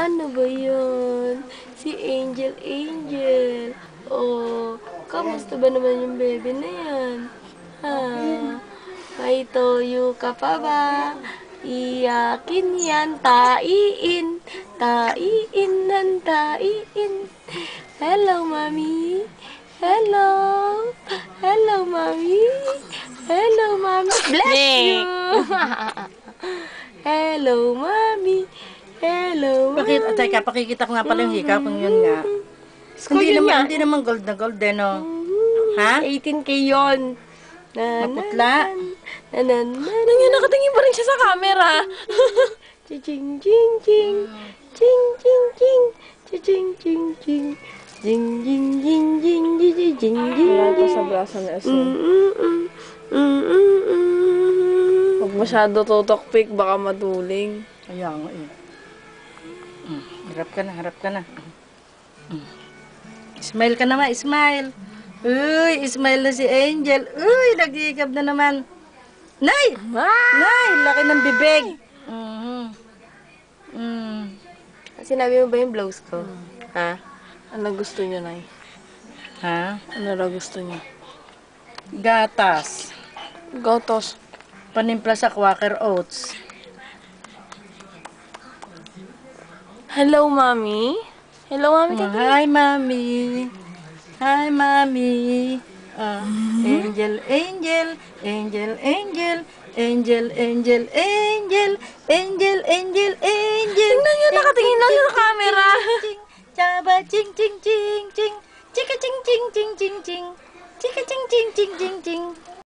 Ano ba yun? Si Angel Angel. Oh, kamusta ba naman yung bebe na yan? Ha? May toyo ka pa ba? Iyakin yan, taiin. Taiin ng taiin. Hello, Mami. Hello. Hello, Mami. Hello, Mami. Bless you. Hello, Mami. Hello, Mami. Teka, pakikita ko nga pala yung hikaw kung yun nga. Hindi naman gold na gold, no? Ha? 18K yun. Maputla. Nangyan, nakatingin pa rin siya sa camera. Ching, ching, ching. Ching, ching, ching. Ching, ching, ching. Jing, jing, jing, jing, jing, jing, jing, jing. Wala pa sa braso na SM. Huwag masyado tutokpik, baka matuling. Kaya nga eh. Harap ka na. Smile ka naman, smile. Uy, smile na si Angel. Uy, nag-iikab na naman. Nay! Nay, laki ng bibig. Sinabi mo ba yung blouse ko? Ha? Ano gusto niya, Nay? Ha? Ano na gusto niya? Gatas. Gatos. Panimpla sa Quaker Oats. Hello, Mami. Hello, Mami. Hi, Mami. Hi, Mami. Angel, Angel, Angel, Angel, Angel, Angel, Angel, Angel, Angel, Angel. Tingnan niyo, nakatingin lang siya sa camera. Chaba, ching, ching, ching, ching. Chika, ching, ching, ching, ching, ching. Chika, ching, ching, ching, ching, ching.